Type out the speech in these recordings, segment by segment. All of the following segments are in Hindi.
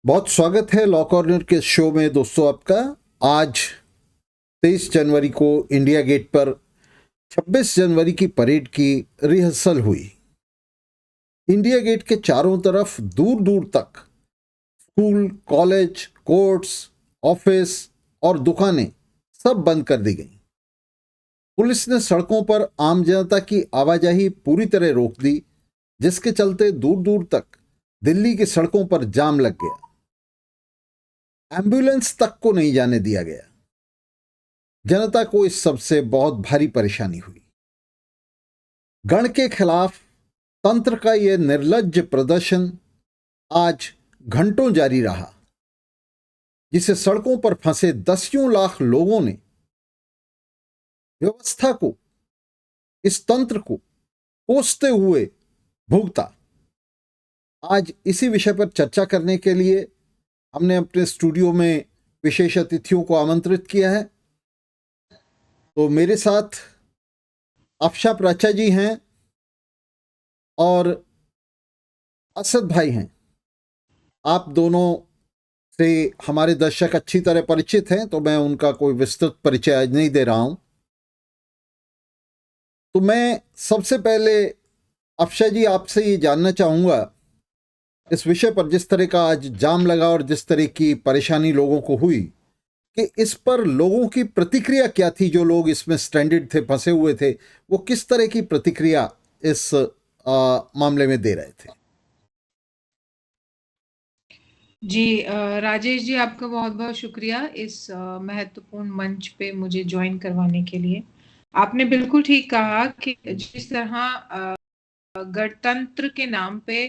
बहुत स्वागत है लॉ कॉर्नर के शो में दोस्तों आपका। आज 23 जनवरी को इंडिया गेट पर 26 जनवरी की परेड की रिहर्सल हुई। इंडिया गेट के चारों तरफ दूर दूर तक स्कूल, कॉलेज, कोर्ट्स, ऑफिस और दुकानें सब बंद कर दी गईं। पुलिस ने सड़कों पर आम जनता की आवाजाही पूरी तरह रोक दी, जिसके चलते दूर दूर तक दिल्ली की सड़कों पर जाम लग गया। एम्बुलेंस तक को नहीं जाने दिया गया। जनता को इस सब से बहुत भारी परेशानी हुई। गण के खिलाफ तंत्र का यह निर्लज्ज प्रदर्शन आज घंटों जारी रहा, जिसे सड़कों पर फंसे दसियों लाख लोगों ने व्यवस्था को, इस तंत्र को कोसते हुए भुगता। आज इसी विषय पर चर्चा करने के लिए हमने अपने स्टूडियो में विशेष अतिथियों को आमंत्रित किया है। तो मेरे साथ अफशा प्राचा जी हैं और असद भाई हैं। आप दोनों से हमारे दर्शक अच्छी तरह परिचित हैं, तो मैं उनका कोई विस्तृत परिचय आज नहीं दे रहा हूं। तो मैं सबसे पहले अफशा जी आपसे ये जानना चाहूंगा, इस विषय पर जिस तरह का आज जाम लगा और जिस तरह की परेशानी लोगों को हुई, कि इस पर लोगों की प्रतिक्रिया क्या थी। जो लोग इसमें स्ट्रैंडेड थे, फंसे हुए थे, वो किस तरह की प्रतिक्रिया इस मामले में दे रहे थे। जी राजेश जी, आपका बहुत बहुत शुक्रिया इस महत्वपूर्ण मंच पे मुझे ज्वाइन करवाने के लिए। आपने बिल्कुल ठीक कहा कि जिस तरह गणतंत्र के नाम पे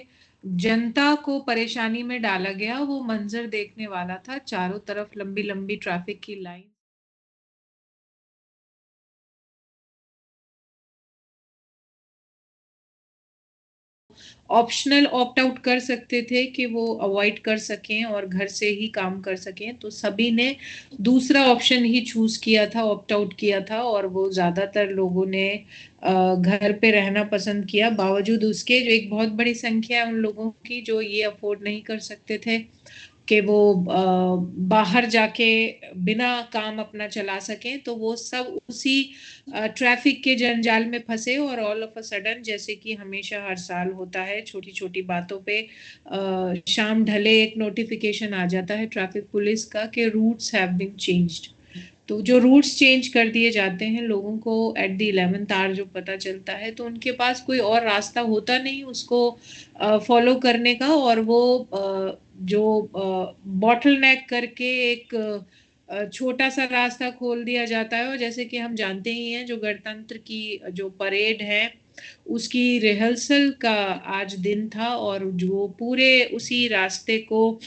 जनता को परेशानी में डाला गया, वो मंजर देखने वाला था। चारों तरफ लंबी लंबी ट्रैफिक की लाइन, ऑप्शनल ऑप्ट आउट कर सकते थे कि वो अवॉइड कर सकें और घर से ही काम कर सकें, तो सभी ने दूसरा ऑप्शन ही चूज किया था, ऑप्ट आउट किया था। और वो ज्यादातर लोगों ने घर पे रहना पसंद किया। बावजूद उसके जो एक बहुत बड़ी संख्या है उन लोगों की जो ये अफोर्ड नहीं कर सकते थे कि वो बाहर जाके बिना काम अपना चला सकें, तो वो सब उसी ट्रैफिक के जंजाल में फंसे। और ऑल ऑफ अ सडन, जैसे कि हमेशा हर साल होता है, छोटी छोटी बातों पे शाम ढले एक नोटिफिकेशन आ जाता है ट्रैफिक पुलिस का कि रूट्स हैव बीन चेंज्ड। तो जो रूट्स चेंज कर दिए जाते हैं, लोगों को एट द 11th आवर जो पता चलता है, तो उनके पास कोई और रास्ता होता नहीं उसको फॉलो करने का। और वो जो बॉटल नेक करके एक छोटा सा रास्ता खोल दिया जाता है। और जैसे कि हम जानते ही हैं, जो गणतंत्र की जो परेड है उसकी रिहर्सल का आज दिन था, और जो पूरे उसी रास्ते को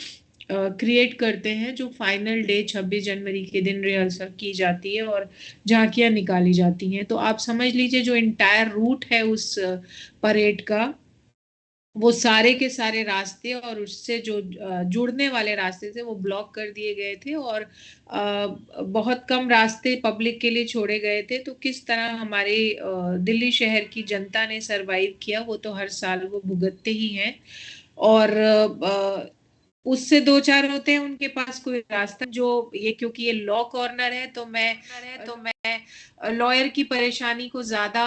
क्रिएट करते हैं, जो फाइनल डे 26 जनवरी के दिन रिहर्सल की जाती है और झांकियां निकाली जाती हैं। तो आप समझ लीजिए जो इंटायर रूट है उस परेड का, वो सारे के सारे रास्ते और उससे जो जुड़ने वाले रास्ते थे वो ब्लॉक कर दिए गए थे। और बहुत कम रास्ते पब्लिक के लिए छोड़े गए थे। तो किस तरह हमारे दिल्ली शहर की जनता ने सरवाइव किया, वो तो हर साल वो भुगतते ही हैं। और उससे दो चार होते हैं उनके पास कोई रास्ता जो ये, क्योंकि ये लॉ कॉर्नर है, तो मैं लॉयर की परेशानी को ज्यादा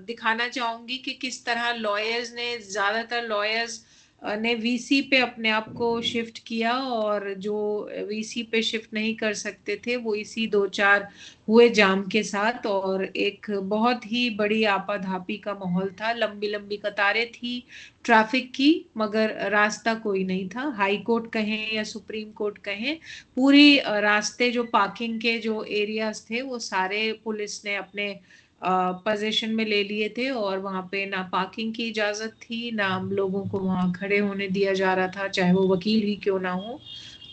दिखाना चाहूंगी कि किस तरह लॉयर्स ने, ज्यादातर लॉयर्स ने वीसी पे अपने आप को शिफ्ट किया। और जो वीसी पे शिफ्ट नहीं कर सकते थे, वो इसी दो चार हुए जाम के साथ, और एक बहुत ही बड़ी आपाधापी का माहौल था। लंबी लंबी कतारें थी ट्रैफिक की, मगर रास्ता कोई नहीं था। हाई कोर्ट कहें या सुप्रीम कोर्ट कहें, पूरी रास्ते जो पार्किंग के जो एरियाज थे वो सारे पुलिस ने अपने पोजीशन में ले लिए थे। और वहां पे ना पार्किंग की इजाजत थी, ना हम लोगों को वहां खड़े होने दिया जा रहा था, चाहे वो वकील ही क्यों ना हो।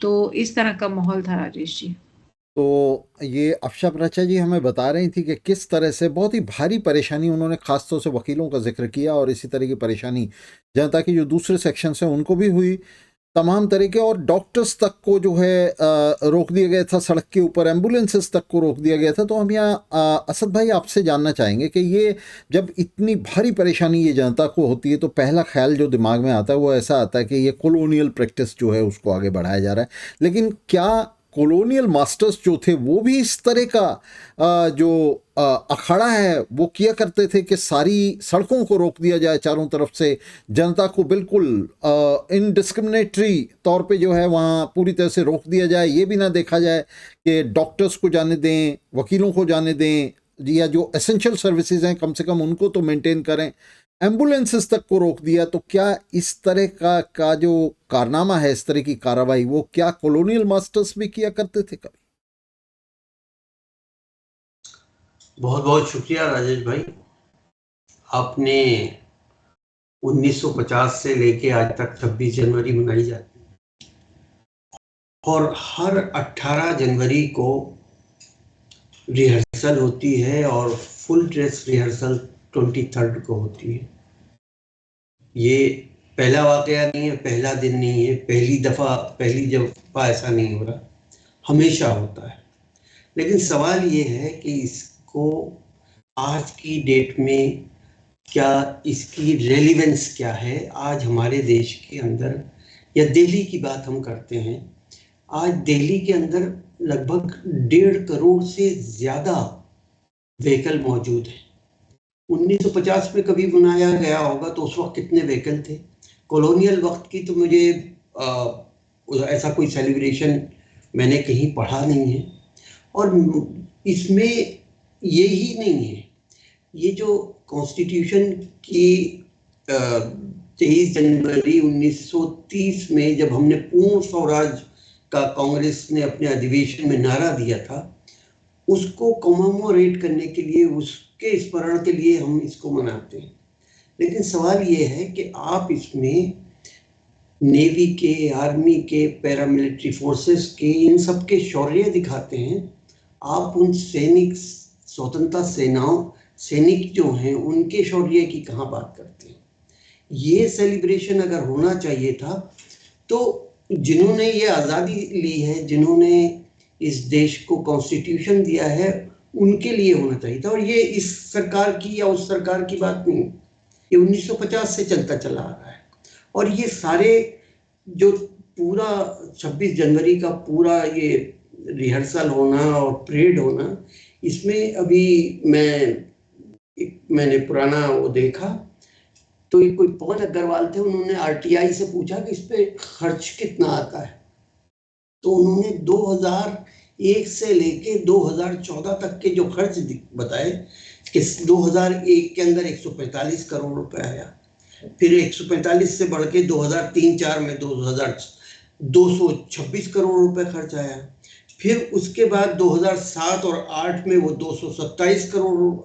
तो इस तरह का माहौल था राजेश जी। तो ये अफशा प्राचा जी हमें बता रही थी कि किस तरह से बहुत ही भारी परेशानी, उन्होंने खासतौर से वकीलों का जिक्र किया, और इसी तरह की परेशानी जनता की जो दूसरे सेक्शन हैं उनको भी हुई। तमाम तरह के, और डॉक्टर्स तक को जो है रोक दिया गया था, सड़क के ऊपर एम्बुलेंसेस तक को रोक दिया गया था। तो हम यहाँ असद भाई आपसे जानना चाहेंगे कि ये जब इतनी भारी परेशानी ये जनता को होती है तो पहला ख्याल जो दिमाग में आता है वो ऐसा आता है कि ये कॉलोनियल प्रैक्टिस जो है उसको आगे बढ़ाया जा रहा है। लेकिन क्या कॉलोनियल मास्टर्स जो थे वो भी इस तरह का जो अखाड़ा है वो किया करते थे कि सारी सड़कों को रोक दिया जाए चारों तरफ से, जनता को बिल्कुल इनडिस्क्रिमिनेटरी तौर पे जो है वहाँ पूरी तरह से रोक दिया जाए, ये भी ना देखा जाए कि डॉक्टर्स को जाने दें, वकीलों को जाने दें, या जो एसेंशियल सर्विसेज हैं कम से कम उनको तो मेंटेन करें, एम्बुलेंसेस तक को रोक दिया। तो क्या इस तरह का जो कारनामा है, इस तरह की कार्रवाई, वो क्या कॉलोनियल मास्टर्स भी किया करते थे कभी? बहुत बहुत शुक्रिया राजेश भाई। आपने 1950 से लेके आज तक 26 जनवरी मनाई जाती है और हर 18 जनवरी को रिहर्सल होती है और फुल ड्रेस रिहर्सल 23 को होती है। ये पहला वाकया नहीं है, पहला दिन नहीं है, पहली दफा ऐसा नहीं हो रहा, हमेशा होता है। लेकिन सवाल ये है कि इसको आज की डेट में क्या इसकी रेलिवेंस क्या है आज हमारे देश के अंदर, या दिल्ली की बात हम करते हैं। आज दिल्ली के अंदर लगभग 1.5 करोड़ से ज़्यादा व्हीकल मौजूद हैं। 1950 में कभी बनाया गया होगा तो उस वक्त कितने व्हीकल थे? कॉलोनियल वक्त की तो मुझे ऐसा कोई सेलिब्रेशन मैंने कहीं पढ़ा नहीं है। और इसमें यही नहीं है, ये जो कॉन्स्टिट्यूशन की 23 जनवरी 1930 में जब हमने पूर्ण स्वराज का कांग्रेस ने अपने अधिवेशन में नारा दिया था, उसको कमेमोरेट करने के लिए, उसके स्मरण के लिए हम इसको मनाते हैं। लेकिन सवाल ये है कि आप इसमें नेवी के, आर्मी के, पैरामिलिट्री फोर्सेस के, इन सब के शौर्य दिखाते हैं। आप उन सैनिक, स्वतंत्रता सैनिक जो हैं उनके शौर्य की कहाँ बात करते हैं? ये सेलिब्रेशन अगर होना चाहिए था तो जिन्होंने ये आज़ादी ली है, जिन्होंने इस देश को कॉन्स्टिट्यूशन दिया है, उनके लिए होना चाहिए था। और ये इस सरकार की या उस सरकार की बात नहीं, ये 1950 से चलता चला आ रहा है। और ये सारे जो पूरा 26 जनवरी का पूरा ये रिहर्सल होना और परेड होना, इसमें अभी मैंने पुराना वो देखा तो ये कोई पवन अग्रवाल थे, उन्होंने आरटीआई से पूछा कि इस पे खर्च कितना आता है, तो उन्होंने 2001 से लेके 2014 तक के जो खर्च बताए कि 2001 के अंदर 145 करोड़ रुपए आया, फिर 145 से बढ़ के 2003-04 में 226 करोड़ रुपए खर्च आया, फिर उसके बाद 2007 और 8 में वो 227 करोड़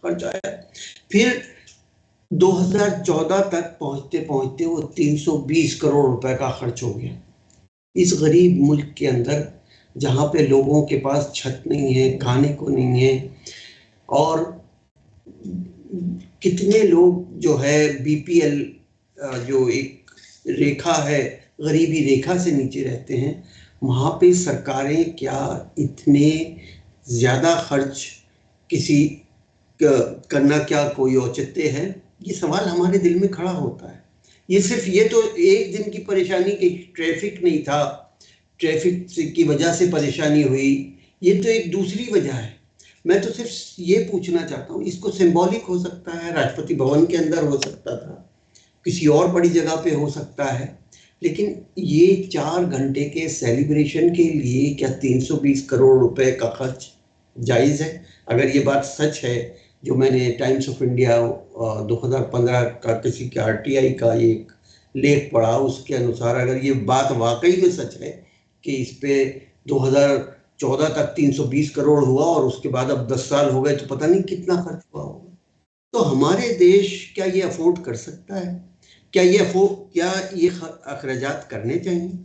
खर्च आया, फिर 2014 तक पहुंचते पहुंचते वो 320 करोड़ रुपए का खर्च हो गया। इस गरीब मुल्क के अंदर जहाँ पे लोगों के पास छत नहीं है, खाने को नहीं है, और कितने लोग जो है बीपीएल जो एक रेखा है, गरीबी रेखा से नीचे रहते हैं, वहाँ पे सरकारें क्या इतने ज़्यादा खर्च किसी करना क्या कोई औचित्य है? ये सवाल हमारे दिल में खड़ा होता है। ये सिर्फ ये तो एक दिन की परेशानी की ट्रैफिक नहीं था, ट्रैफिक की वजह से परेशानी हुई, ये तो एक दूसरी वजह है। मैं तो सिर्फ ये पूछना चाहता हूँ, इसको सिंबॉलिक हो सकता है, राष्ट्रपति भवन के अंदर हो सकता था, किसी और बड़ी जगह पे हो सकता है, लेकिन ये 4 घंटे के सेलिब्रेशन के लिए क्या 320 करोड़ रुपए का खर्च जायज़ है? अगर ये बात सच है, जो मैंने टाइम्स ऑफ इंडिया 2015 का किसी के आरटीआई का एक लेख पढ़ा, उसके अनुसार अगर ये बात वाकई में सच है कि इस पे 2014 तक 320 करोड़ हुआ और उसके बाद अब 10 साल हो गए तो पता नहीं कितना खर्च हुआ होगा, तो हमारे देश क्या ये अफोर्ड कर सकता है? क्या ये अखराजात करने चाहिए?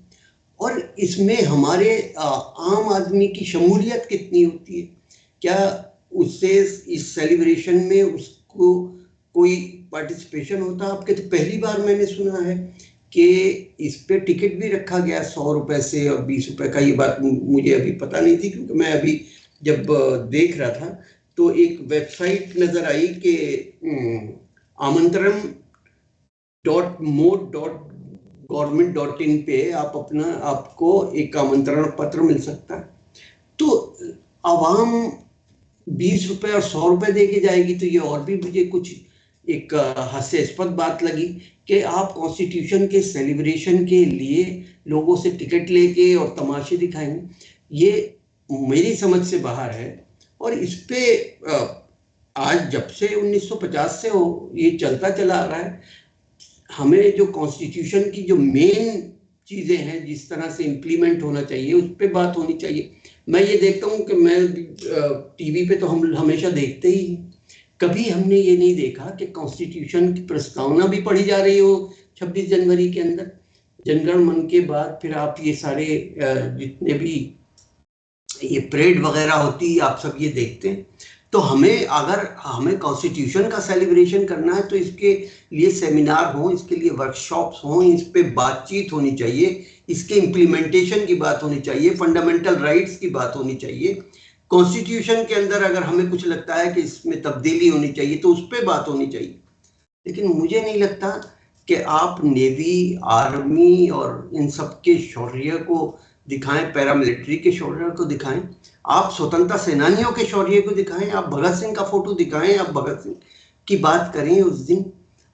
और इसमें हमारे आम आदमी की शमूलियत कितनी होती है? क्या उससे इस सेलिब्रेशन में उसको कोई पार्टिसिपेशन होता? आपके तो पहली बार मैंने सुना है कि इस पे टिकट भी रखा गया 100 रुपए से और 20 रुपए का। ये बात मुझे अभी पता नहीं थी, क्योंकि मैं अभी जब देख रहा था तो एक वेबसाइट नजर आई कि आमंत्रण .mod.government.in पे आपको एक आमंत्रण पत्र मिल सकता है। तो आवाम 20 रुपए और 100 रुपए दे के जाएगी, तो ये और भी मुझे कुछ एक हास्यास्पद बात लगी कि आप कॉन्स्टिट्यूशन के सेलिब्रेशन के लिए लोगों से टिकट लेके और तमाशे दिखाएंगे। ये मेरी समझ से बाहर है। और इस पे आज जब से 1950 से ये चलता चला आ रहा है, हमें जो कॉन्स्टिट्यूशन की जो मेन चीजें हैं जिस तरह से इम्प्लीमेंट होना चाहिए उस पे बात होनी चाहिए। मैं ये देखता हूँ कि मैं टीवी पे तो हम हमेशा देखते ही, कभी हमने ये नहीं देखा कि कॉन्स्टिट्यूशन की प्रस्तावना भी पढ़ी जा रही हो 26 जनवरी के अंदर। जनगण मन के बाद फिर आप ये सारे जितने भी ये परेड वगैरह होती है आप सब ये देखते हैं। तो अगर हमें कॉन्स्टिट्यूशन का सेलिब्रेशन करना है तो इसके लिए सेमिनार हो, इसके लिए वर्कशॉप्स हो, इस पे बातचीत होनी चाहिए, इसके इम्प्लीमेंटेशन की बात होनी चाहिए, फंडामेंटल राइट्स की बात होनी चाहिए। कॉन्स्टिट्यूशन के अंदर अगर हमें कुछ लगता है कि इसमें तब्दीली होनी चाहिए तो उस पर बात होनी चाहिए। लेकिन मुझे नहीं लगता कि आप नेवी, आर्मी और इन सब के शौर्य को दिखाएं, पैरामिलिट्री के शौर्य को दिखाएं, आप स्वतंत्रता सेनानियों के शौर्य को दिखाएं, आप भगत सिंह का फोटो दिखाएं, आप भगत सिंह की बात करें उस दिन,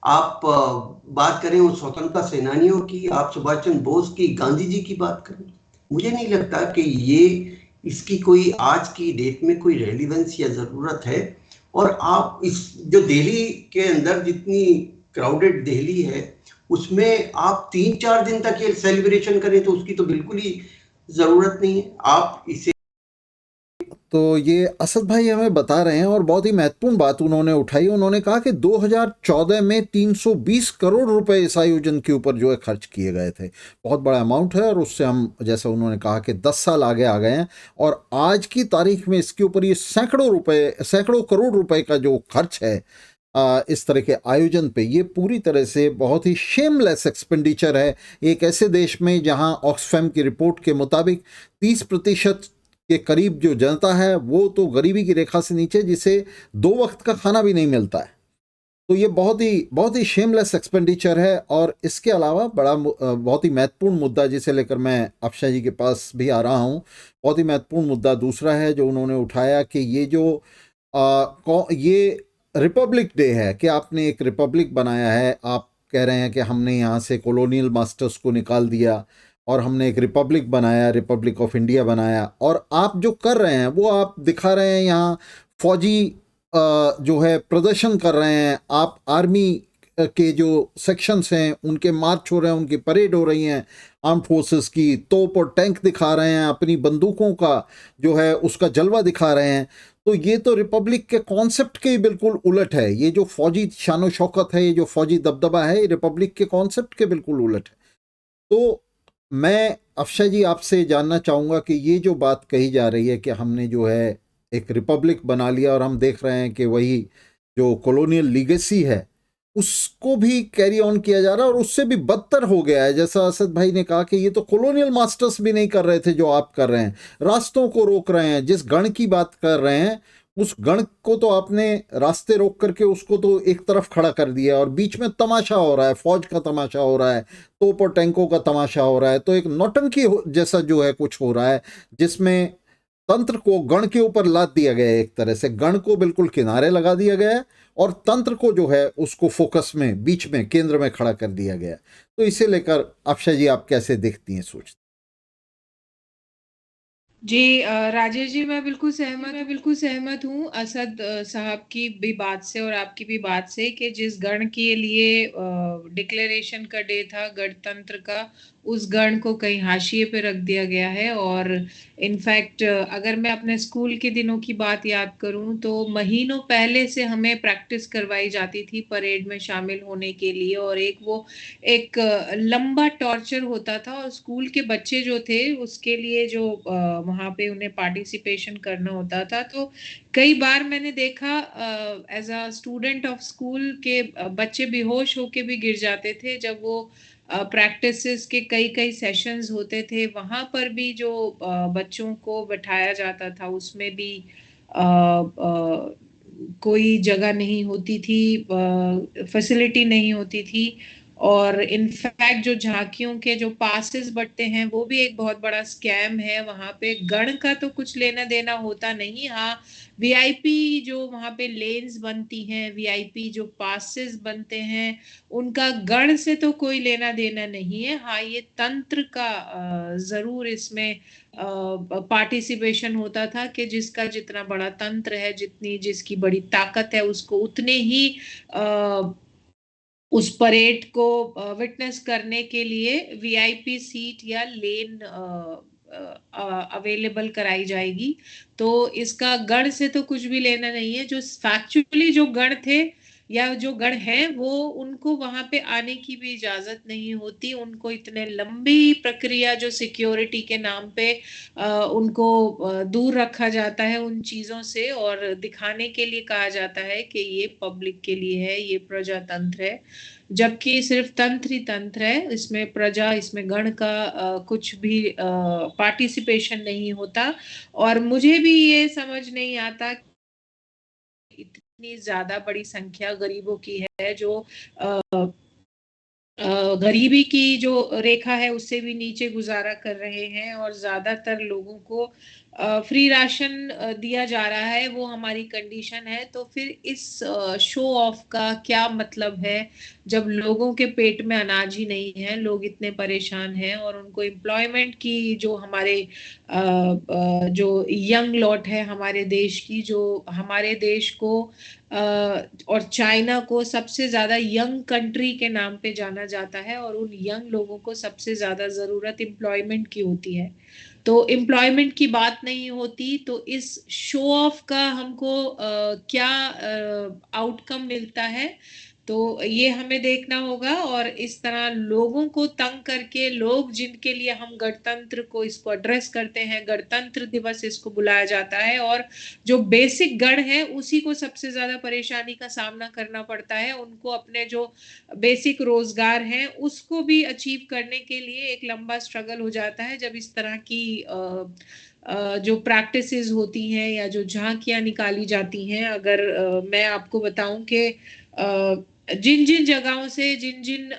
आप बात करें उस स्वतंत्रता सेनानियों की, आप सुभाष चंद्र बोस की, गांधी जी की बात करें। मुझे नहीं लगता कि इसकी कोई आज की डेट में कोई रेलिवेंस या जरूरत है। और आप इस जो दिल्ली के अंदर जितनी क्राउडेड दिल्ली है उसमें आप 3-4 दिन तक ये सेलिब्रेशन करें तो उसकी तो बिल्कुल ही जरूरत नहीं है। आप इसे तो ये असद भाई हमें बता रहे हैं और बहुत ही महत्वपूर्ण बात उन्होंने उठाई। उन्होंने कहा कि 2014 में 320 करोड़ रुपए इस आयोजन के ऊपर जो है खर्च किए गए थे। बहुत बड़ा अमाउंट है और उससे हम, जैसा उन्होंने कहा कि 10 साल आगे आ गए हैं और आज की तारीख में इसके ऊपर ये सैकड़ों करोड़ रुपए का जो खर्च है इस तरह के आयोजन पे, ये पूरी तरह से बहुत ही शेमलेस एक्सपेंडिचर है एक ऐसे देश में जहां ऑक्सफैम की रिपोर्ट के मुताबिक 30% के करीब जो जनता है वो तो गरीबी की रेखा से नीचे, जिसे 2 वक्त का खाना भी नहीं मिलता है। तो ये बहुत ही शेमलेस एक्सपेंडिचर है। और इसके अलावा बहुत ही महत्वपूर्ण मुद्दा जिसे लेकर मैं अफशाह जी के पास भी आ रहा हूँ, बहुत ही महत्वपूर्ण मुद्दा दूसरा है जो उन्होंने उठाया कि ये रिपब्लिक डे है कि आपने एक रिपब्लिक बनाया है। आप कह रहे हैं कि हमने यहाँ से कॉलोनियल मास्टर्स को निकाल दिया और हमने एक रिपब्लिक बनाया, रिपब्लिक ऑफ इंडिया बनाया। और आप जो कर रहे हैं वो आप दिखा रहे हैं, यहाँ फौजी जो है प्रदर्शन कर रहे हैं, आप आर्मी के जो सेक्शंस हैं उनके मार्च हो रहे हैं, उनकी परेड हो रही हैं, आर्म फोर्सेस की तोप और टैंक दिखा रहे हैं, अपनी बंदूकों का जो है उसका जलवा दिखा रहे हैं। तो ये तो रिपब्लिक के कॉन्सेप्ट के बिल्कुल उलट है। ये जो फौजी शानो शौकत है, ये जो फौजी दबदबा है, ये रिपब्लिक के कॉन्सेप्ट के बिल्कुल उलट है। तो मैं अफशाह जी आपसे जानना चाहूँगा कि ये जो बात कही जा रही है कि हमने जो है एक रिपब्लिक बना लिया और हम देख रहे हैं कि वही जो कॉलोनियल लीगेसी है उसको भी कैरी ऑन किया जा रहा है और उससे भी बदतर हो गया है। जैसा असद भाई ने कहा कि ये तो कॉलोनियल मास्टर्स भी नहीं कर रहे थे जो आप कर रहे हैं, रास्तों को रोक रहे हैं। जिस गण की बात कर रहे हैं उस गण को तो आपने रास्ते रोक करके उसको तो एक तरफ खड़ा कर दिया और बीच में तमाशा हो रहा है, फौज का तमाशा हो रहा है, तोप और टैंकों का तमाशा हो रहा है। तो एक नौटंकी जैसा जो है कुछ हो रहा है जिसमें तंत्र को गण के ऊपर लाद दिया गया है। एक तरह से गण को बिल्कुल किनारे लगा दिया गया है और तंत्र को जो है उसको फोकस में, बीच में, केंद्र में खड़ा कर दिया गया। तो इसे लेकर अफशाह जी आप कैसे देखती हैं, सोचती? जी राजेश जी, मैं बिल्कुल सहमत हूँ असद साहब की भी बात से और आपकी भी बात से कि जिस गण के लिए डिक्लेरेशन का डे था गणतंत्र का, उस गण को कहीं हाशिए पे रख दिया गया है। और इनफैक्ट अगर मैं अपने स्कूल के दिनों की बात याद करूं तो महीनों पहले से हमें प्रैक्टिस करवाई जाती थी परेड में शामिल होने के लिए, और एक लंबा टॉर्चर होता था। और स्कूल के बच्चे जो थे उसके लिए जो वहां पे उन्हें पार्टिसिपेशन करना होता था, तो कई बार मैंने देखा as a student of school के बच्चे बेहोश होके भी गिर जाते थे जब वो प्रैक्टिसेस के कई कई सेशंस होते थे, वहां पर भी जो बच्चों को बैठाया जाता था उसमें भी कोई जगह नहीं होती थी, फैसिलिटी नहीं होती थी। और इनफैक्ट जो झांकियों के जो पासेस बटते हैं वो भी एक बहुत बड़ा स्कैम है। वहां पे गण का तो कुछ लेना देना होता नहीं। हाँ, वीआईपी जो वहां पे लेन्स बनती हैं, वीआईपी जो पासेस बनते हैं, उनका गण से तो कोई लेना देना नहीं है। हाँ, ये तंत्र का जरूर इसमें पार्टिसिपेशन होता था कि जिसका जितना बड़ा तंत्र है, जितनी जिसकी बड़ी ताकत है, उसको उतने ही उस परेड को विटनेस करने के लिए वीआईपी सीट या लेन अवेलेबल कराई जाएगी। तो इसका गण से तो कुछ भी लेना नहीं है। जो फैक्चुअली जो गण थे या जो गण हैं, वो उनको वहां पे आने की भी इजाजत नहीं होती। उनको इतने लंबी प्रक्रिया जो सिक्योरिटी के नाम पे उनको दूर रखा जाता है उन चीजों से, और दिखाने के लिए कहा जाता है कि ये पब्लिक के लिए है, ये प्रजातंत्र है। जबकि सिर्फ तंत्र ही तंत्र है, इसमें प्रजा, इसमें गण का कुछ भी पार्टिसिपेशन नहीं होता। और मुझे भी ये समझ नहीं आता इतनी ज्यादा बड़ी संख्या गरीबों की है जो गरीबी की जो रेखा है उससे भी नीचे गुजारा कर रहे हैं, और ज्यादातर लोगों को फ्री राशन दिया जा रहा है, वो हमारी कंडीशन है। तो फिर इस शो ऑफ का क्या मतलब है जब लोगों के पेट में अनाज ही नहीं है, लोग इतने परेशान हैं, और उनको एम्प्लॉयमेंट की जो हमारे जो यंग लॉट है हमारे देश की, जो हमारे देश को और चाइना को सबसे ज्यादा यंग कंट्री के नाम पे जाना जाता है, और उन यंग लोगों को सबसे ज्यादा जरूरत एम्प्लॉयमेंट की होती है। तो एम्प्लॉयमेंट की बात नहीं होती, तो इस शो ऑफ का हमको क्या आउटकम मिलता है, तो ये हमें देखना होगा। और इस तरह लोगों को तंग करके, लोग जिनके लिए हम गणतंत्र को इसको एड्रेस करते हैं, गणतंत्र दिवस इसको बुलाया जाता है, और जो बेसिक गण है उसी को सबसे ज्यादा परेशानी का सामना करना पड़ता है। उनको अपने जो बेसिक रोजगार हैं उसको भी अचीव करने के लिए एक लंबा स्ट्रगल हो जाता है, जब इस तरह की जो प्रैक्टिसेस होती हैं या जो झांकियां निकाली जाती हैं। अगर मैं आपको बताऊं कि जिन जिन जगहों से, जिन जिन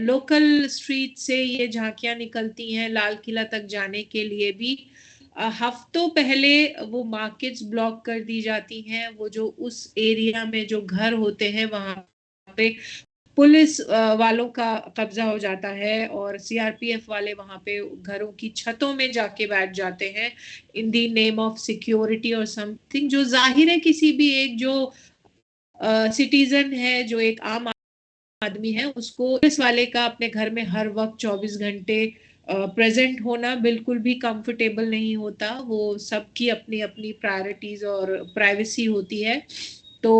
लोकल स्ट्रीट से ये झांकियां निकलती हैं लाल किला तक जाने के लिए भी हफ्तों पहले वो मार्केट्स ब्लॉक कर दी जाती हैं। वो जो उस एरिया में जो घर होते हैं वहां पे पुलिस वालों का कब्जा हो जाता है, और सीआरपीएफ वाले वहां पे घरों की छतों में जाके बैठ जाते हैं इन दी नेम ऑफ सिक्योरिटी और समथिंग, जो जाहिर है किसी भी एक जो सिटीजन है, जो एक आम आदमी है, उसको पुलिस वाले का अपने घर में हर वक्त 24 घंटे प्रेजेंट होना बिल्कुल भी कंफर्टेबल नहीं होता। वो सबकी अपनी अपनी प्रायोरिटीज और प्राइवेसी होती है। तो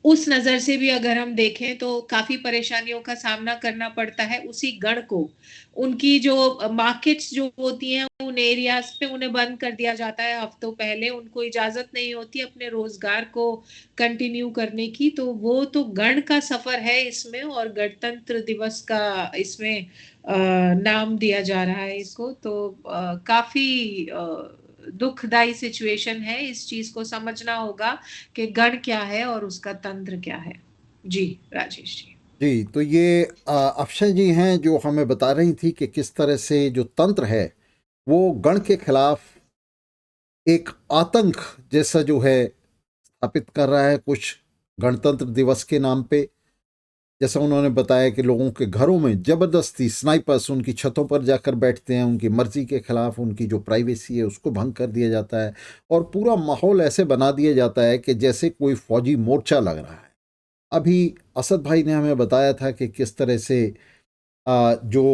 उस नजर से भी अगर हम देखें तो काफी परेशानियों का सामना करना पड़ता है उसी गण को। उनकी जो मार्केट्स जो होती हैं उन एरियाज पे उन्हें बंद कर दिया जाता है हफ्तों पहले, उनको इजाजत नहीं होती अपने रोजगार को कंटिन्यू करने की। तो वो तो गण का सफर है इसमें, और गणतंत्र दिवस का इसमें नाम दिया जा रहा है इसको। तो काफी दुखदाई सिचुएशन है। इस चीज को समझना होगा कि गण क्या है और उसका तंत्र क्या है। जी राजेश जी। जी, तो ये अक्षय जी हैं जो हमें बता रही थी कि किस तरह से जो तंत्र है वो गण के खिलाफ एक आतंक जैसा जो है स्थापित कर रहा है कुछ गणतंत्र दिवस के नाम पे। जैसा उन्होंने बताया कि लोगों के घरों में जबरदस्ती स्नाइपर्स उनकी छतों पर जाकर बैठते हैं, उनकी मर्जी के खिलाफ उनकी जो प्राइवेसी है उसको भंग कर दिया जाता है, और पूरा माहौल ऐसे बना दिया जाता है कि जैसे कोई फौजी मोर्चा लग रहा है। अभी असद भाई ने हमें बताया था कि किस तरह से जो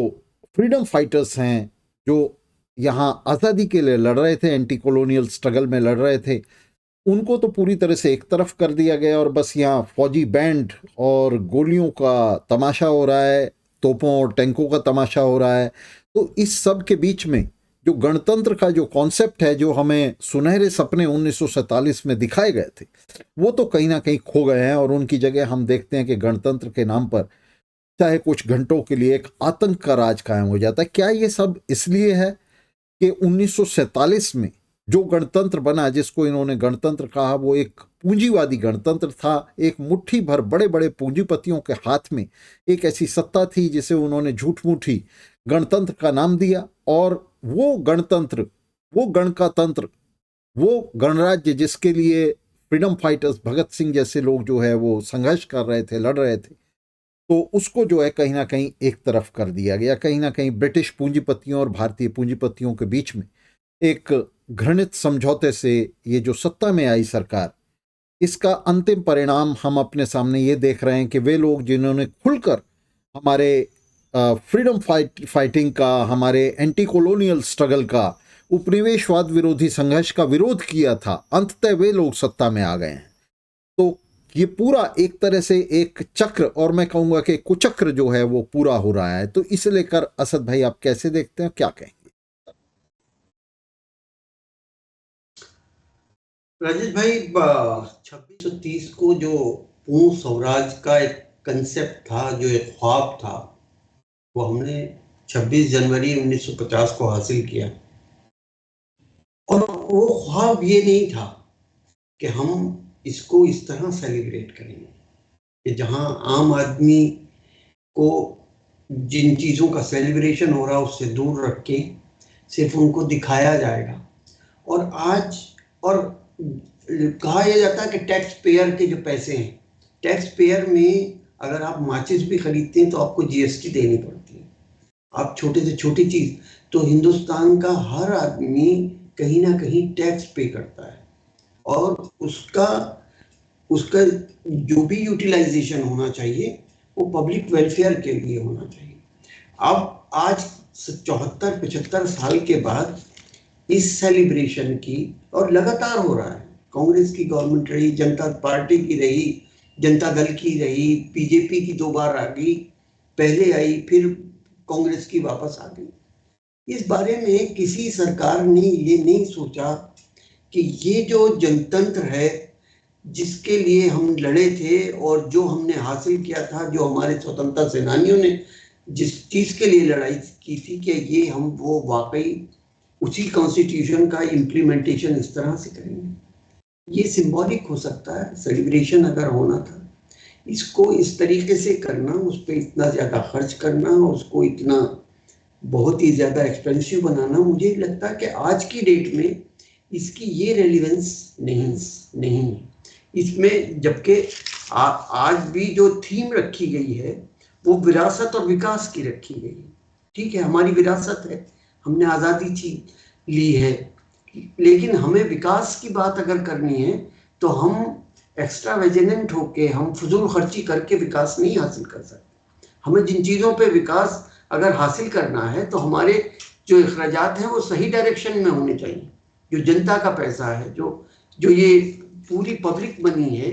फ्रीडम फाइटर्स हैं जो यहाँ आज़ादी के लिए लड़ रहे थे, एंटी कॉलोनियल स्ट्रगल में लड़ रहे थे, उनको तो पूरी तरह से एक तरफ कर दिया गया, और बस यहाँ फौजी बैंड और गोलियों का तमाशा हो रहा है, तोपों और टैंकों का तमाशा हो रहा है। तो इस सब के बीच में जो गणतंत्र का जो कॉन्सेप्ट है, जो हमें सुनहरे सपने 1947 में दिखाए गए थे, वो तो कहीं ना कहीं खो गए हैं, और उनकी जगह हम देखते हैं कि गणतंत्र के नाम पर चाहे कुछ घंटों के लिए एक आतंक का राज कायम हो जाता है। क्या ये सब इसलिए है कि 1947 में जो गणतंत्र बना, जिसको इन्होंने गणतंत्र कहा, वो एक पूंजीवादी गणतंत्र था। एक मुट्ठी भर बड़े बड़े पूंजीपतियों के हाथ में एक ऐसी सत्ता थी जिसे उन्होंने झूठ मूठी गणतंत्र का नाम दिया, और वो गणतंत्र, वो गण का तंत्र, वो गणराज्य जिसके लिए फ्रीडम फाइटर्स भगत सिंह जैसे लोग जो है वो संघर्ष कर रहे थे, लड़ रहे थे, तो उसको जो है कहीं ना कहीं एक तरफ कर दिया गया। कहीं ना कहीं ब्रिटिश पूंजीपतियों और भारतीय पूंजीपतियों के बीच में एक घृणित समझौते से ये जो सत्ता में आई सरकार, इसका अंतिम परिणाम हम अपने सामने ये देख रहे हैं कि वे लोग जिन्होंने खुलकर हमारे फ्रीडम फाइटिंग का, हमारे एंटी कॉलोनियल स्ट्रगल का, उपनिवेशवाद विरोधी संघर्ष का विरोध किया था, अंततः वे लोग सत्ता में आ गए हैं। तो ये पूरा एक तरह से एक चक्र, और मैं कहूंगा कि कुचक्र जो है वो पूरा हो रहा है। तो इसे लेकर असद भाई आप कैसे देखते हैं, क्या कहेंगे? राजेश भाई, 2630 को जो पूर्ण स्वराज का एक कंसेप्ट था, जो एक ख्वाब था, वो हमने 26 जनवरी 1950 को हासिल किया। और वो ख्वाब ये नहीं था कि हम इसको इस तरह सेलिब्रेट करेंगे कि जहां आम आदमी को जिन चीज़ों का सेलिब्रेशन हो रहा है उससे दूर रख के सिर्फ उनको दिखाया जाएगा। और आज, और कहा यह जाता है कि टैक्स पेयर के जो पैसे हैं, टैक्स पेयर में अगर आप माचिस भी खरीदते हैं तो आपको जीएसटी देनी पड़ती है। आप छोटे से छोटी चीज़, तो हिंदुस्तान का हर आदमी कहीं ना कहीं टैक्स पे करता है, और उसका जो भी यूटिलाइजेशन होना चाहिए वो पब्लिक वेलफेयर के लिए होना चाहिए। अब आज 74-75 साल के बाद इस सेलिब्रेशन की, और लगातार हो रहा है, कांग्रेस की गवर्नमेंट रही, जनता पार्टी की रही, जनता दल की रही, बीजेपी की 2 बार आ गई, पहले आई फिर कांग्रेस की वापस आ गई। इस बारे में किसी सरकार ने ये नहीं सोचा कि ये जो जनतंत्र है जिसके लिए हम लड़े थे और जो हमने हासिल किया था, जो हमारे स्वतंत्रता सेनानियों ने जिस चीज़ के लिए लड़ाई की थी, कि ये हम वो वाकई उसी कॉन्स्टिट्यूशन का इम्प्लीमेंटेशन इस तरह से करेंगे। ये सिंबॉलिक हो सकता है, सेलिब्रेशन अगर होना था, इसको इस तरीके से करना, उस पर इतना ज़्यादा खर्च करना, उसको इतना बहुत ही ज़्यादा एक्सपेंसिव बनाना, मुझे लगता है कि आज की डेट में इसकी ये रेलिवेंस नहीं है इसमें। जबकि आज भी जो थीम रखी गई है वो विरासत और विकास की रखी गई है। ठीक है, हमारी विरासत है, हमने आज़ादी ली है, लेकिन हमें विकास की बात अगर करनी है तो हम एक्स्ट्रा वेजिनेंट होके, हम फजूल खर्ची करके विकास नहीं हासिल कर सकते। हमें जिन चीज़ों पे विकास अगर हासिल करना है तो हमारे जो अखराजात हैं वो सही डायरेक्शन में होने चाहिए। जो जनता का पैसा है, जो ये पूरी पब्लिक मनी है,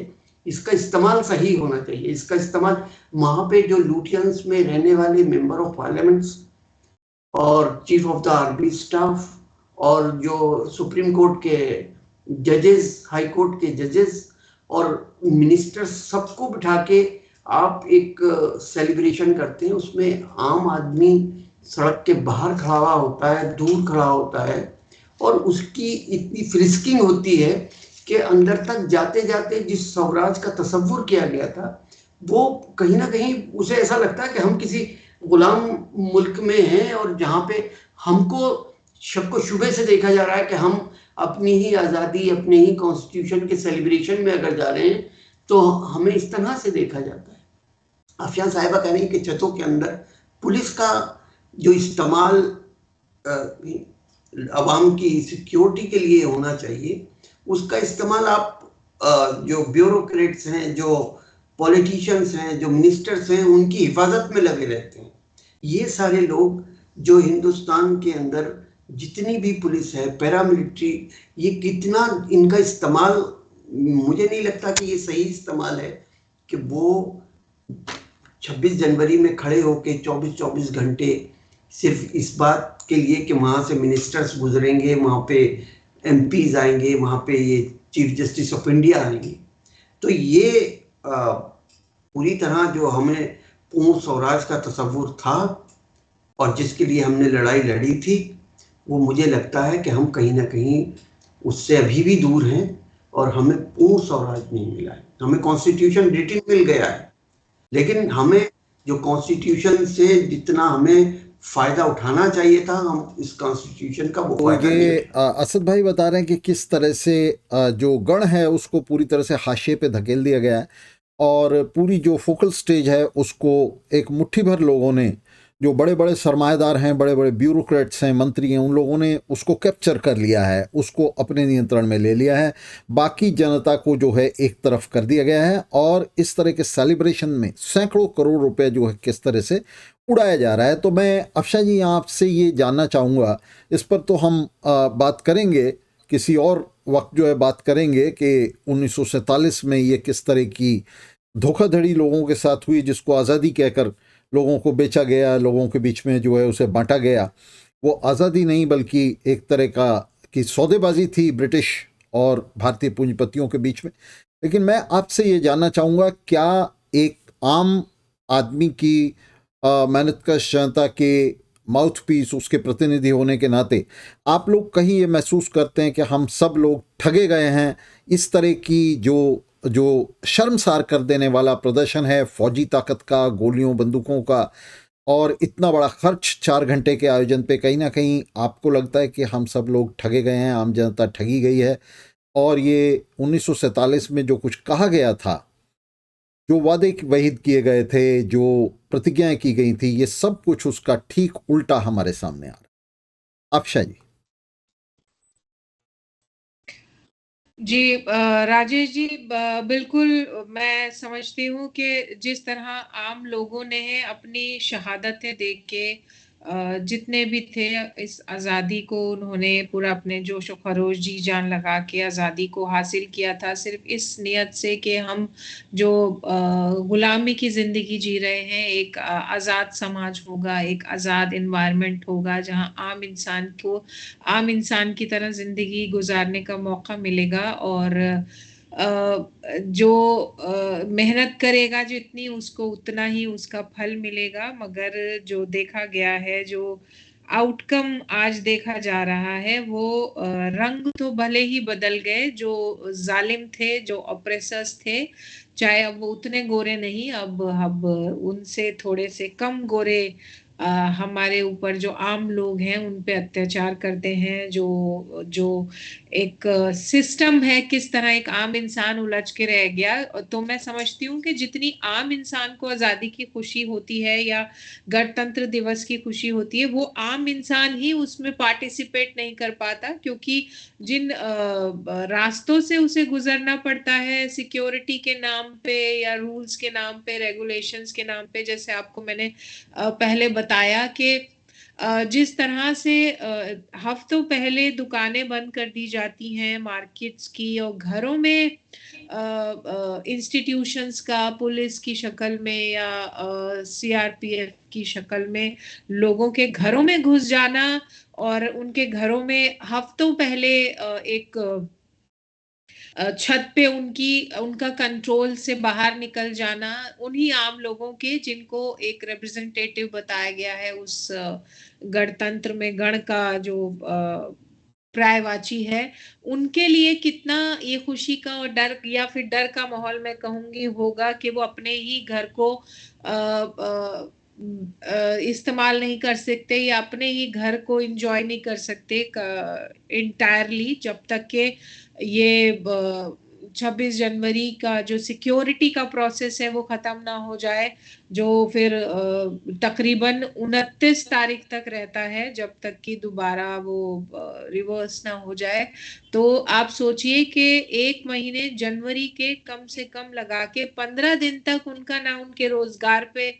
इसका इस्तेमाल सही होना चाहिए। इसका इस्तेमाल वहाँ पे जो लुटियंस में रहने वाले मेंबर ऑफ पार्लियामेंट्स और chief of the army staff और जो सुप्रीम कोर्ट के जजेस, हाई कोर्ट के जजेस और मिनिस्टर्स, सबको बिठा के आप एक सेलिब्रेशन करते हैं। उसमें आम आदमी सड़क के बाहर खड़ा हुआ होता है, दूर खड़ा होता है, और उसकी इतनी फ्रिस्किंग होती है कि अंदर तक जाते जाते जिस स्वराज का तसव्वुर किया गया था वो कहीं ना कहीं उसे ऐसा लगता है कि हम किसी गुलाम मुल्क में हैं, और जहाँ पे हमको शक शुबे से देखा जा रहा है कि हम अपनी ही आज़ादी, अपने ही कॉन्स्टिट्यूशन के सेलिब्रेशन में अगर जा रहे हैं तो हमें इस तरह से देखा जाता है। अफिया साहिबा कह रही है कि छतों के अंदर पुलिस का जो इस्तेमाल अवाम की सिक्योरिटी के लिए होना चाहिए, उसका इस्तेमाल आप जो ब्यूरोक्रेट्स हैं, जो पॉलिटिशियंस हैं, जो मिनिस्टर्स हैं, उनकी हिफाजत में लगे रहते हैं। ये सारे लोग जो हिंदुस्तान के अंदर जितनी भी पुलिस है, पैरामिलिट्री, ये कितना इनका इस्तेमाल, मुझे नहीं लगता कि ये सही इस्तेमाल है कि वो 26 जनवरी में खड़े होके 24-24 घंटे सिर्फ इस बात के लिए कि वहाँ से मिनिस्टर्स गुजरेंगे, वहाँ पे एमपीज आएंगे, वहाँ पे ये चीफ जस्टिस ऑफ इंडिया आएंगे। तो ये पूरी तरह जो हमें पूर्ण स्वराज का तस्वुर था और जिसके लिए हमने लड़ाई लड़ी थी, वो मुझे लगता है कि हम कहीं ना कहीं उससे अभी भी दूर हैं और हमें पूर्ण स्वराज नहीं मिला है। हमें कॉन्स्टिट्यूशन रिटन मिल गया है, लेकिन हमें जो कॉन्स्टिट्यूशन से जितना हमें फायदा उठाना चाहिए था, हम इस कॉन्स्टिट्यूशन का वो तो फायदा नहीं ये उठा। असद भाई बता रहे हैं कि किस तरह से जो गण है उसको पूरी तरह से हाशिए पे धकेल दिया गया है और पूरी जो फोकल स्टेज है उसको एक मुट्ठी भर लोगों ने, जो बड़े बड़े सरमाएदार हैं, बड़े बड़े ब्यूरोक्रेट्स हैं, मंत्री हैं, उन लोगों ने उसको कैप्चर कर लिया है, उसको अपने नियंत्रण में ले लिया है। बाकी जनता को जो है एक तरफ कर दिया गया है और इस तरह के सेलिब्रेशन में सैकड़ों करोड़ रुपए जो है किस तरह से उड़ाया जा रहा है। तो मैं अफशा जी आपसे ये जानना चाहूँगा, इस पर तो हम बात करेंगे किसी और वक्त जो है बात करेंगे कि 1947 में ये किस तरह की धोखाधड़ी लोगों के साथ हुई जिसको आज़ादी कहकर लोगों को बेचा गया, लोगों के बीच में जो है उसे बांटा गया। वो आज़ादी नहीं बल्कि एक तरह का की सौदेबाजी थी ब्रिटिश और भारतीय पूंजीपतियों के बीच में। लेकिन मैं आपसे ये जानना चाहूँगा, क्या एक आम आदमी की मेहनतकश जनता के माउथ पीस, उसके प्रतिनिधि होने के नाते आप लोग कहीं ये महसूस करते हैं कि हम सब लोग ठगे गए हैं? इस तरह की जो जो शर्मसार कर देने वाला प्रदर्शन है फौजी ताकत का, गोलियों बंदूकों का, और इतना बड़ा खर्च 4 घंटे के आयोजन पे, कहीं ना कहीं आपको लगता है कि हम सब लोग ठगे गए हैं, आम जनता ठगी गई है और ये 1947 में जो कुछ कहा गया था, जो वादे वहीद किए गए थे, जो प्रतिज्ञाएं की गई थी, ये सब कुछ उसका ठीक उल्टा हमारे सामने आ रहा है? अफशा जी। जी राजेश जी, बिल्कुल मैं समझती हूँ कि जिस तरह आम लोगों ने अपनी शहादतें देख के जितने भी थे इस आज़ादी को, उन्होंने पूरा अपने जोश और खरोश जी जान लगा के आज़ादी को हासिल किया था, सिर्फ इस नियत से कि हम जो गुलामी की जिंदगी जी रहे हैं, एक आज़ाद समाज होगा, एक आज़ाद इन्वायरमेंट होगा जहाँ आम इंसान की तरह जिंदगी गुजारने का मौका मिलेगा और जो मेहनत करेगा जितनी, उसको उतना ही उसका फल मिलेगा। मगर जो देखा गया है, जो आउटकम आज देखा जा रहा है, वो रंग तो भले ही बदल गए। जो जालिम थे, जो ऑपरेसर्स थे, चाहे अब वो उतने गोरे नहीं, अब उनसे थोड़े से कम गोरे हमारे ऊपर जो आम लोग हैं उन पे अत्याचार करते हैं। जो जो एक सिस्टम है, किस तरह एक आम इंसान उलझ के रह गया। तो मैं समझती हूँ कि जितनी आम इंसान को आजादी की खुशी होती है या गणतंत्र दिवस की खुशी होती है, वो आम इंसान ही उसमें पार्टिसिपेट नहीं कर पाता, क्योंकि जिन रास्तों से उसे गुजरना पड़ता है सिक्योरिटी के नाम पे या रूल्स के नाम पे, रेगुलेशंस के नाम पे, जैसे आपको मैंने पहले बताया कि जिस तरह से हफ्तों पहले दुकानें बंद कर दी जाती हैं मार्केट्स की, और घरों में इंस्टीट्यूशंस का पुलिस की शक्ल में या सीआरपीएफ की शक्ल में लोगों के घरों में घुस जाना और उनके घरों में हफ्तों पहले एक छत पे उनका कंट्रोल से बाहर निकल जाना, उन्हीं आम लोगों के जिनको एक रिप्रेजेंटेटिव बताया गया है उस गणतंत्र में, गण का जो पर्यायवाची है, उनके लिए कितना ये खुशी का और डर या फिर डर का माहौल मैं कहूंगी होगा कि वो अपने ही घर को इस्तेमाल नहीं कर सकते या अपने ही घर को एंजॉय नहीं कर सकते इंटायरली, जब तक के ये 26 जनवरी का जो सिक्योरिटी का प्रोसेस है वो खत्म ना हो जाए, जो फिर तकरीबन 29 तारीख तक रहता है, जब तक कि दोबारा वो रिवर्स ना हो जाए। तो आप सोचिए कि 1 महीने जनवरी के कम से कम लगा के 15 दिन तक उनका ना उनके रोजगार पे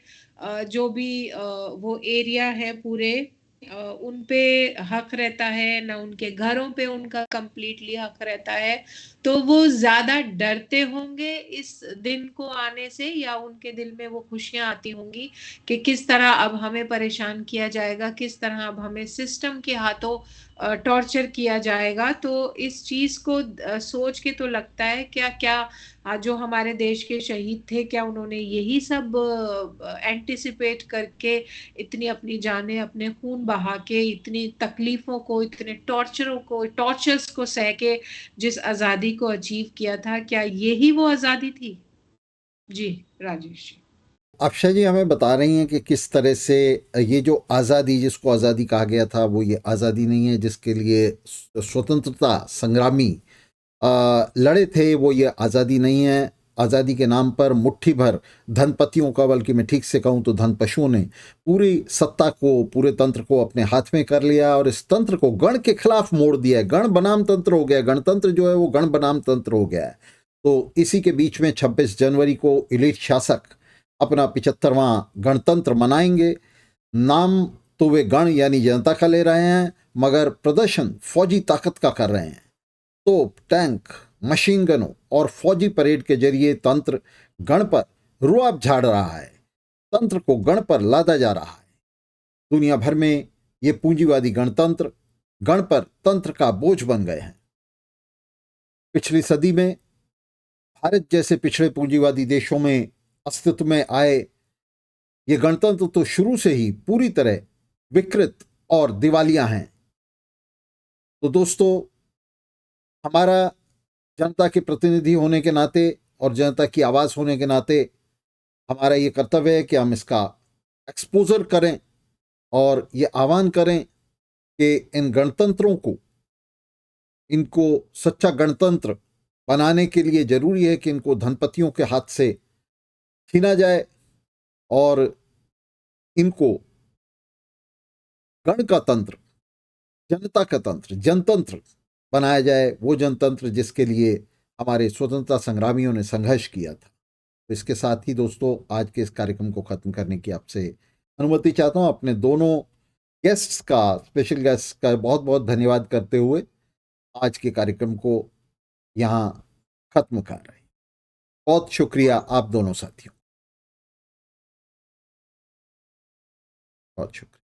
जो भी वो एरिया है पूरे उन पे हक रहता है, ना उनके घरों पे उनका कंप्लीटली हक रहता है। तो वो ज्यादा डरते होंगे इस दिन को आने से, या उनके दिल में वो खुशियां आती होंगी कि किस तरह अब हमें परेशान किया जाएगा, किस तरह अब हमें सिस्टम के हाथों टॉर्चर किया जाएगा। तो इस चीज को सोच के तो लगता है क्या क्या आज जो हमारे देश के शहीद थे, क्या उन्होंने यही सब एंटिसिपेट करके इतनी अपनी जानें, अपने खून बहा के, इतनी तकलीफों को, इतने टॉर्चर्स को सह के जिस आजादी को अचीव किया था, क्या यही वो आजादी थी? जी राजेश जी। अक्षय जी हमें बता रही हैं कि किस तरह से ये जो आज़ादी, जिसको आज़ादी कहा गया था, वो ये आज़ादी नहीं है जिसके लिए स्वतंत्रता संग्रामी लड़े थे, वो ये आज़ादी नहीं है। आज़ादी के नाम पर मुट्ठी भर धनपतियों का, बल्कि मैं ठीक से कहूँ तो धन पशुओं ने पूरी सत्ता को, पूरे तंत्र को अपने हाथ में कर लिया और इस तंत्र को गण के खिलाफ मोड़ दिया। गण बनाम तंत्र हो गया, गणतंत्र जो है वो गण बनाम तंत्र हो गया है। तो इसी के बीच में 26 जनवरी को इलीट शासक अपना 75वां गणतंत्र मनाएंगे। नाम तो वे गण यानी जनता का ले रहे हैं, मगर प्रदर्शन फौजी ताकत का कर रहे हैं। तोप, टैंक, मशीन गनों और फौजी परेड के जरिए तंत्र गण पर रुआब झाड़ रहा है, तंत्र को गण पर लादा जा रहा है। दुनिया भर में ये पूंजीवादी गणतंत्र गण पर तंत्र का बोझ बन गए हैं। पिछली सदी में भारत जैसे पिछड़े पूंजीवादी देशों में अस्तित्व में आए ये गणतंत्र तो शुरू से ही पूरी तरह विकृत और दिवालिया हैं। तो दोस्तों, हमारा जनता के प्रतिनिधि होने के नाते और जनता की आवाज़ होने के नाते हमारा ये कर्तव्य है कि हम इसका एक्सपोजर करें और ये आह्वान करें कि इन गणतंत्रों को, इनको सच्चा गणतंत्र बनाने के लिए ज़रूरी है कि इनको धनपतियों के हाथ से छीना जाए और इनको गण का तंत्र, जनता का तंत्र, जनतंत्र बनाया जाए। वो जनतंत्र जिसके लिए हमारे स्वतंत्रता संग्रामियों ने संघर्ष किया था। तो इसके साथ ही दोस्तों, आज के इस कार्यक्रम को ख़त्म करने की आपसे अनुमति चाहता हूँ। अपने दोनों गेस्ट्स का, स्पेशल गेस्ट का बहुत बहुत धन्यवाद करते हुए आज के कार्यक्रम को यहाँ ख़त्म कर रहे हैं। बहुत शुक्रिया आप दोनों साथियों, बहुत शुक्रिया।